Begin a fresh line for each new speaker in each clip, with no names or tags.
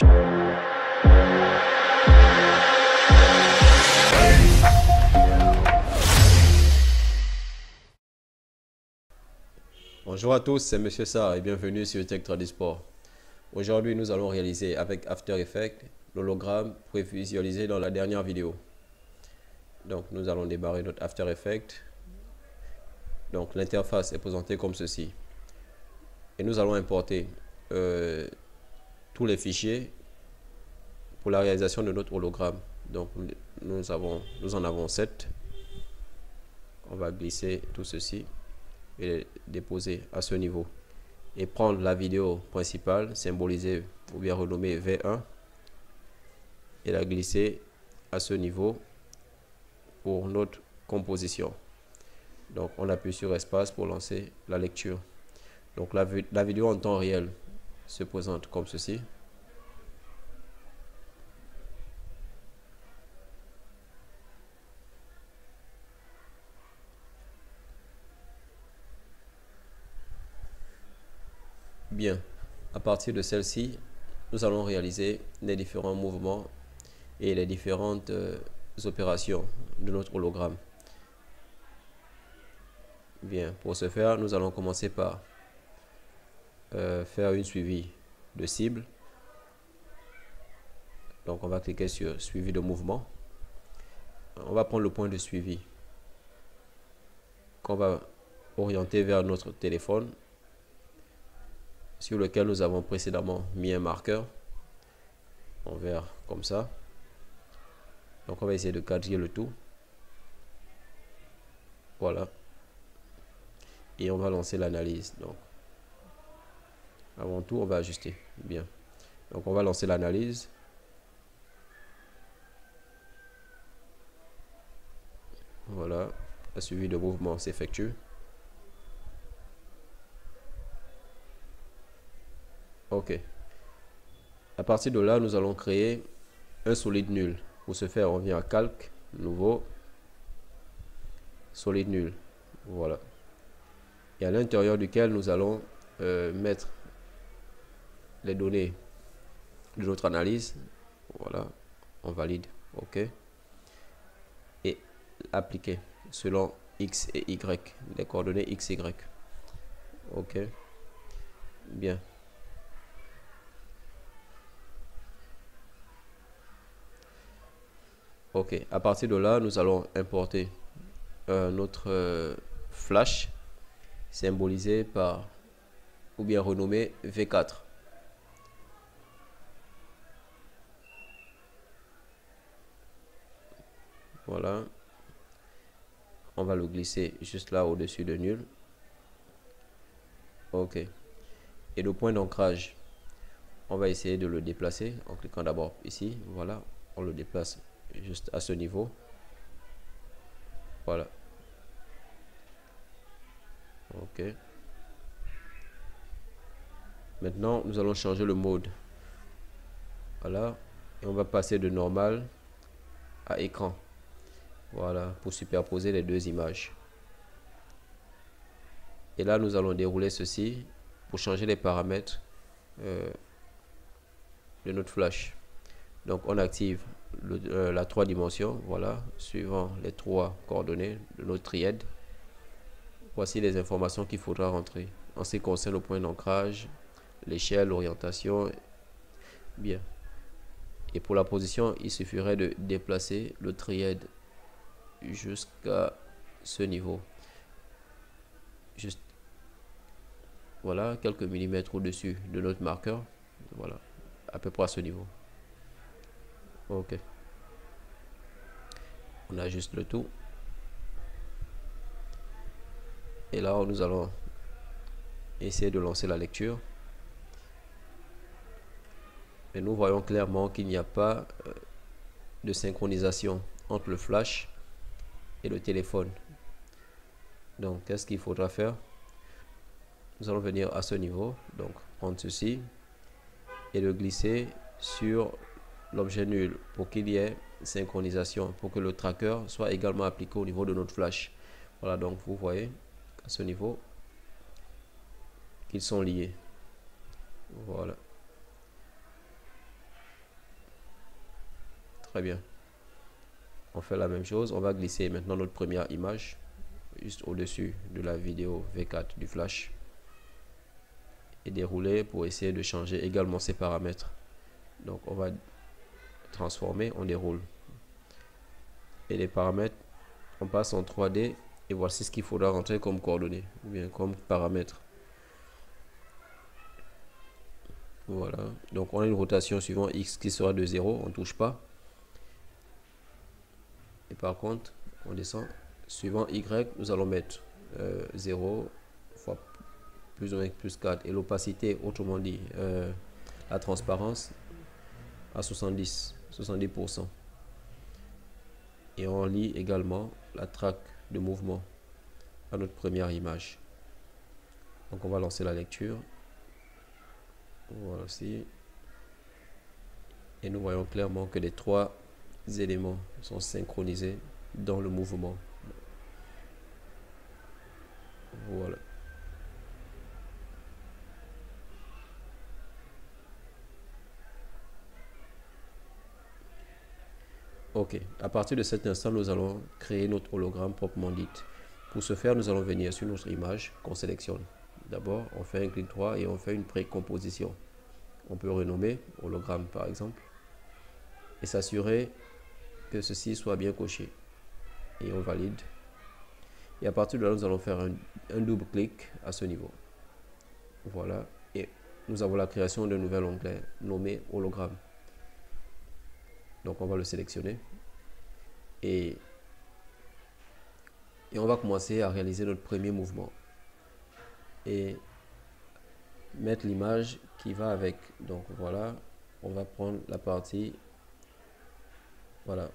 Bonjour à tous, c'est Monsieur Sarr et bienvenue sur Tech Tradisport. Aujourd'hui, nous allons réaliser avec After Effects l'hologramme prévisualisé dans la dernière vidéo. Donc, nous allons démarrer notre After Effects. Donc, l'interface est présentée comme ceci. Et nous allons importer tous les fichiers pour la réalisation de notre hologramme. Donc, nous en avons 7. On va glisser tout ceci et les déposer à ce niveau. Et prendre la vidéo principale, symbolisée ou bien renommée V1, et la glisser à ce niveau pour notre composition. Donc, on appuie sur espace pour lancer la lecture. Donc, la vidéo en temps réel se présente comme ceci. Bien, à partir de celle-ci, nous allons réaliser les différents mouvements et les différentes opérations de notre hologramme. Bien, pour ce faire, nous allons commencer par faire une suivi de cible. Donc, on va cliquer sur suivi de mouvement. On va prendre le point de suivi qu'on va orienter vers notre téléphone sur lequel nous avons précédemment mis un marqueur en vert comme ça. Donc, on va essayer de cadrer le tout. Voilà. Et on va lancer l'analyse. Donc, avant tout, on va ajuster. Bien. Donc, on va lancer l'analyse. Voilà. Le suivi de mouvement s'effectue. OK. À partir de là, nous allons créer un solide nul. Pour ce faire, on vient à calque, nouveau, solide nul. Voilà. Et à l'intérieur duquel nous allons mettre les données de notre analyse. Voilà. On valide. OK. Et appliquer selon X et Y. Les coordonnées X et Y. OK. Bien. OK. À partir de là, nous allons importer notre flash symbolisé par ou bien renommé V4. Voilà. On va le glisser juste là au-dessus de nul. OK. Et le point d'ancrage, on va essayer de le déplacer en cliquant d'abord ici. Voilà. On le déplace juste à ce niveau. Voilà. OK. Maintenant, nous allons changer le mode. Voilà. Et on va passer de normal à écran. Voilà. Pour superposer les deux images. Et là, nous allons dérouler ceci pour changer les paramètres de notre flash. Donc, on active la 3 dimensions. Voilà. Suivant les 3 coordonnées de notre triade. Voici les informations qu'il faudra rentrer en ce qui concerne le point d'ancrage, l'échelle, l'orientation. Bien. Et pour la position, il suffirait de déplacer le triade jusqu'à ce niveau. Juste, voilà, quelques millimètres au-dessus de notre marqueur. Voilà, à peu près à ce niveau. OK. On ajuste le tout. Et là, nous allons essayer de lancer la lecture. Et nous voyons clairement qu'il n'y a pas de synchronisation entre le flash et le téléphone. Donc, qu'est-ce qu'il faudra faire? Nous allons venir à ce niveau. Donc, prendre ceci et le glisser sur l'objet nul pour qu'il y ait synchronisation, pour que le tracker soit également appliqué au niveau de notre flash. Voilà, donc vous voyez à ce niveau qu'ils sont liés. Voilà. Très bien. On fait la même chose. On va glisser maintenant notre première image juste au-dessus de la vidéo V4 du flash et dérouler pour essayer de changer également ses paramètres. Donc on va transformer, on déroule. Et les paramètres, on passe en 3D et voici ce qu'il faudra rentrer comme coordonnées ou bien comme paramètres. Voilà, donc on a une rotation suivant X qui sera de 0, on ne touche pas. Et par contre, on descend. Suivant Y, nous allons mettre 0 fois plus ou moins plus 4. Et l'opacité, autrement dit, la transparence à 70%. Et on lie également la traque de mouvement à notre première image. Donc on va lancer la lecture. Voici. Et nous voyons clairement que les trois éléments sont synchronisés dans le mouvement. Voilà. Ok, à partir de cet instant, nous allons créer notre hologramme proprement dit. Pour ce faire, nous allons venir sur notre image qu'on sélectionne. D'abord, on fait un clic droit et on fait une précomposition. On peut renommer hologramme par exemple et s'assurer que ceci soit bien coché. Et on valide. Et à partir de là, nous allons faire un double clic à ce niveau. Voilà. Et nous avons la création d'un nouvel onglet nommé hologramme. Donc on va le sélectionner. Et on va commencer à réaliser notre premier mouvement. Et mettre l'image qui va avec. Donc voilà, on va prendre la partie voilà,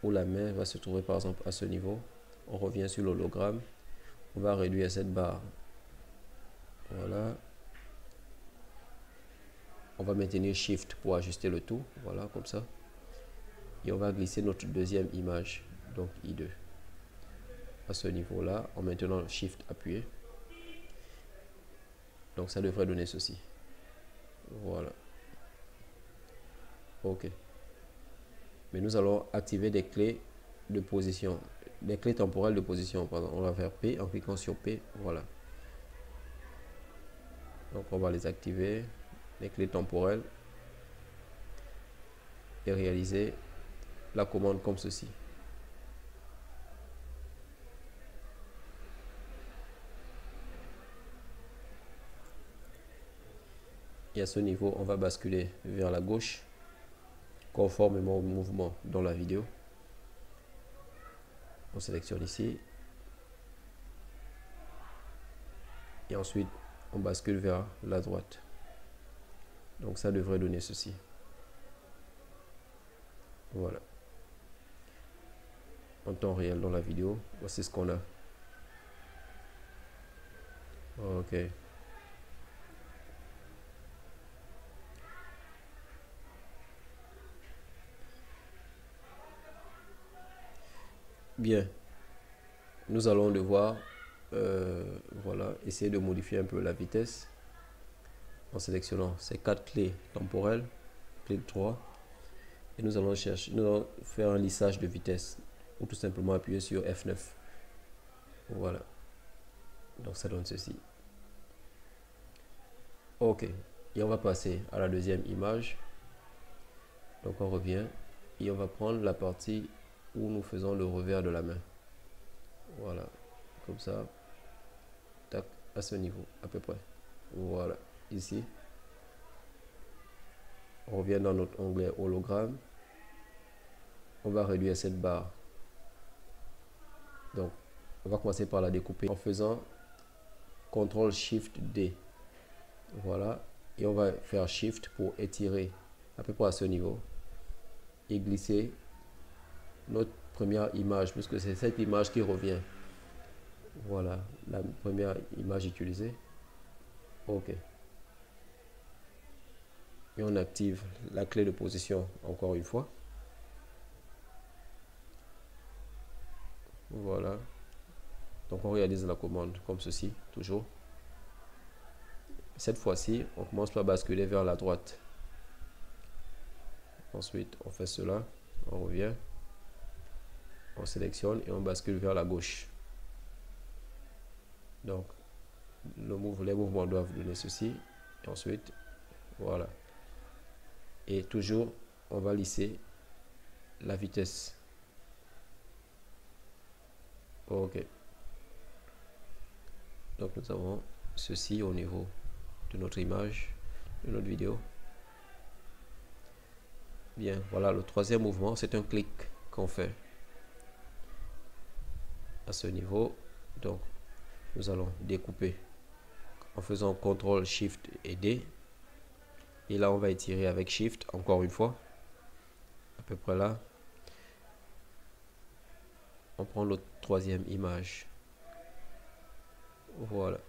où la main va se trouver par exemple à ce niveau. On revient sur l'hologramme. On va réduire cette barre. Voilà. On va maintenir Shift pour ajuster le tout. Voilà, comme ça. Et on va glisser notre deuxième image, donc I2. À ce niveau-là, en maintenant Shift appuyé. Donc ça devrait donner ceci. Voilà. Ok. Mais nous allons activer des clés de position, des clés temporelles de position. Pardon. On va faire P en cliquant sur P. Voilà. Donc on va les activer, les clés temporelles, et réaliser la commande comme ceci. Et à ce niveau, on va basculer vers la gauche, conformément au mouvement dans la vidéo. On sélectionne ici. Et ensuite, on bascule vers la droite. Donc ça devrait donner ceci. Voilà. En temps réel dans la vidéo, voici ce qu'on a. Ok. Bien. Nous allons devoir voilà, essayer de modifier un peu la vitesse en sélectionnant ces quatre clés temporelles, clic droit, et nous allons faire un lissage de vitesse ou tout simplement appuyer sur F9. Voilà. Donc ça donne ceci. Ok. Et on va passer à la deuxième image. Donc on revient et on va prendre la partie où nous faisons le revers de la main. Voilà. Comme ça. Tac. À ce niveau à peu près. Voilà. Ici. On revient dans notre onglet hologramme. On va réduire cette barre. Donc, on va commencer par la découper en faisant CTRL SHIFT D. Voilà. Et on va faire Shift pour étirer à peu près à ce niveau. Et glisser notre première image, puisque c'est cette image qui revient. Voilà, la première image utilisée. Ok. Et on active la clé de position encore une fois. Voilà. Donc on réalise la commande comme ceci, toujours. Cette fois-ci, on commence par basculer vers la droite. Ensuite, on fait cela. On revient, on sélectionne et on bascule vers la gauche. Donc les mouvements doivent donner ceci, et ensuite voilà, et toujours on va lisser la vitesse. Ok, donc nous avons ceci au niveau de notre image, de notre vidéo. Bien, voilà, le troisième mouvement, c'est un clic qu'on fait à ce niveau. Donc nous allons découper en faisant CTRL SHIFT et D, et là on va étirer avec SHIFT encore une fois, à peu près là. On prend notre troisième image, voilà,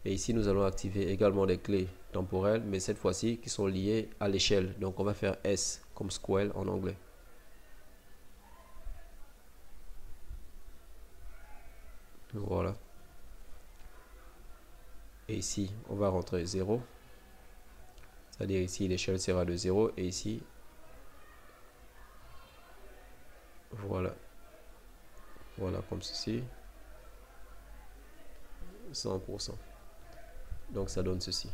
et ici nous allons activer également des clés temporelles, mais cette fois-ci qui sont liées à l'échelle. Donc on va faire S comme Scale en anglais. Voilà, et ici on va rentrer 0, c'est-à-dire ici l'échelle sera de 0, et ici voilà, voilà, comme ceci, 100%. Donc ça donne ceci.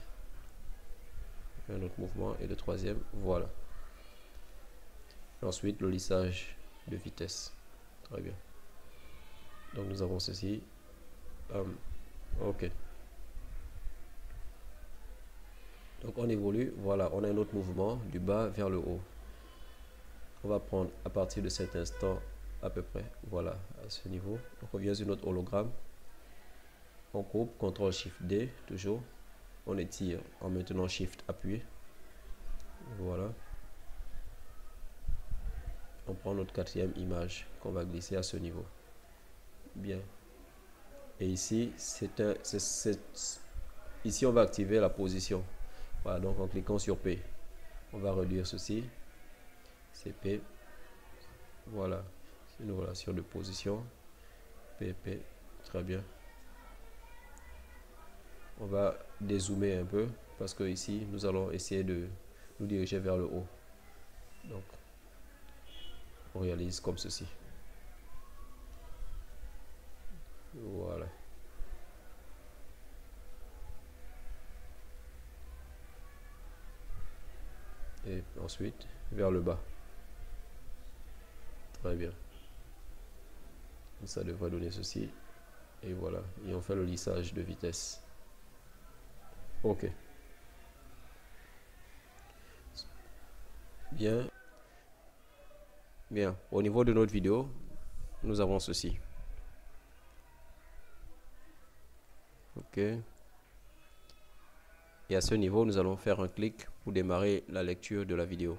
Un autre mouvement et le troisième, voilà. Ensuite le lissage de vitesse. Très bien. Donc nous avons ceci. Ok. Donc on évolue. Voilà, on a un autre mouvement du bas vers le haut. On va prendre à partir de cet instant à peu près. Voilà, à ce niveau. On revient sur notre hologramme. On coupe, CTRL SHIFT D toujours. On étire en maintenant SHIFT appuyé. Voilà. On prend notre quatrième image qu'on va glisser à ce niveau. Bien. Et ici, ici on va activer la position. Voilà, donc en cliquant sur P, on va réduire ceci. C'est P. Voilà, c'est une relation de position. PP, très bien. On va dézoomer un peu parce que ici, nous allons essayer de nous diriger vers le haut. Donc, on réalise comme ceci. Voilà. Et ensuite, vers le bas. Très bien. Ça devrait donner ceci. Et voilà. Et on fait le lissage de vitesse. Ok. Bien. Bien. Au niveau de notre vidéo, nous avons ceci. Ok. Et à ce niveau, nous allons faire un clic pour démarrer la lecture de la vidéo.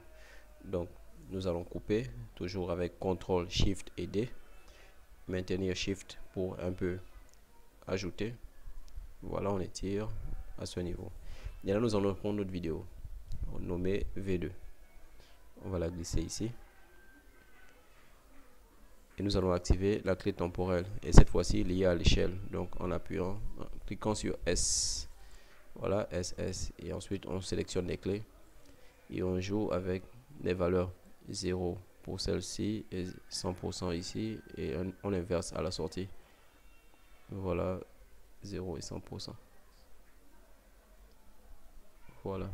Donc, nous allons couper, toujours avec CTRL, SHIFT et D. Maintenir SHIFT pour un peu ajouter. Voilà, on étire à ce niveau. Et là, nous allons prendre notre vidéo, nommée V2. On va la glisser ici. Et nous allons activer la clé temporelle. Et cette fois-ci, liée à l'échelle. Donc, en appuyant, en cliquant sur S. Voilà, SS. Et ensuite, on sélectionne les clés. Et on joue avec les valeurs 0 pour celle-ci et 100% ici. Et on inverse à la sortie. Voilà, 0 et 100%. Voilà.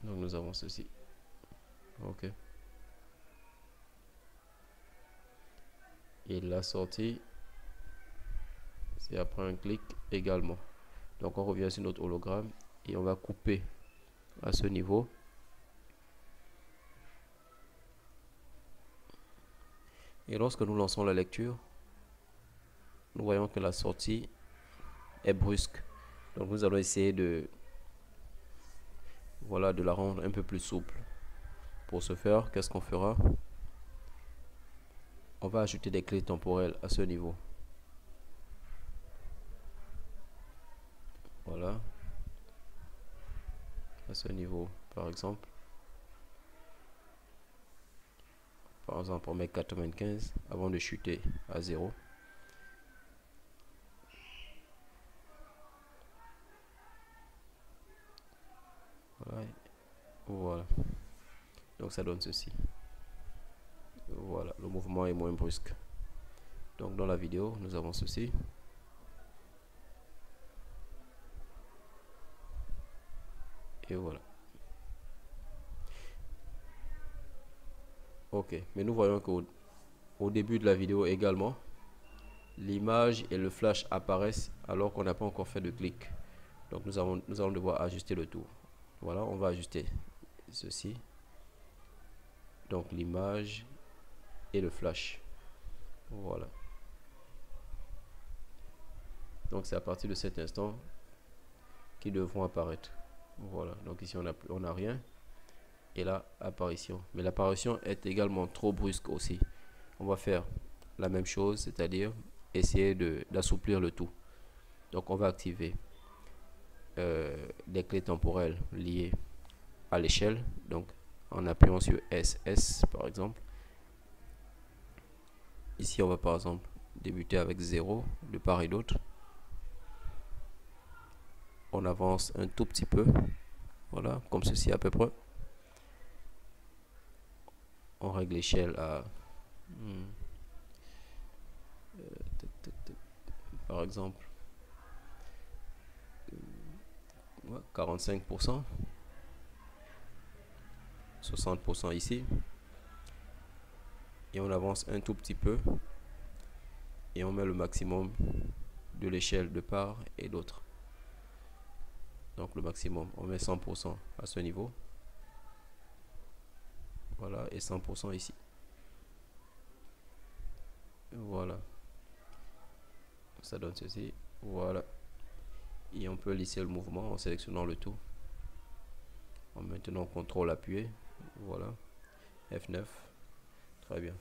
Donc nous avons ceci. Ok. Et la sortie, c'est après un clic également. Donc on revient sur notre hologramme et on va couper à ce niveau. Et lorsque nous lançons la lecture, nous voyons que la sortie est brusque. Donc nous allons essayer de, voilà, de la rendre un peu plus souple. Pour ce faire, qu'est-ce qu'on fera? On va ajouter des clés temporelles à ce niveau. Voilà. À ce niveau, par exemple. Par exemple, on met 95 avant de chuter à 0. Voilà. Voilà. Donc ça donne ceci. Voilà, le mouvement est moins brusque. Donc dans la vidéo, nous avons ceci. Et voilà. Ok, mais nous voyons qu'au début de la vidéo également, l'image et le flash apparaissent alors qu'on n'a pas encore fait de clic. Donc nous allons devoir ajuster le tout. Voilà, on va ajuster ceci. Donc l'image et le flash. Voilà. Donc c'est à partir de cet instant qu'ils devront apparaître. Voilà, donc ici on n'a rien. Et là, apparition. Mais l'apparition est également trop brusque aussi. On va faire la même chose, c'est-à-dire essayer d'assouplir le tout. Donc on va activer des clés temporelles liées à l'échelle. Donc en appuyant sur SS par exemple. Ici on va par exemple débuter avec 0 de part et d'autre. On avance un tout petit peu. Voilà, comme ceci à peu près. On règle l'échelle à par exemple 45%, 60% ici, et on avance un tout petit peu et on met le maximum de l'échelle de part et d'autre. Donc le maximum, on met 100% à ce niveau, voilà, et 100% ici. Voilà, ça donne ceci. Voilà, et on peut lisser le mouvement en sélectionnant le tout, en maintenant CTRL appuyé. Voilà, F9. Très bien.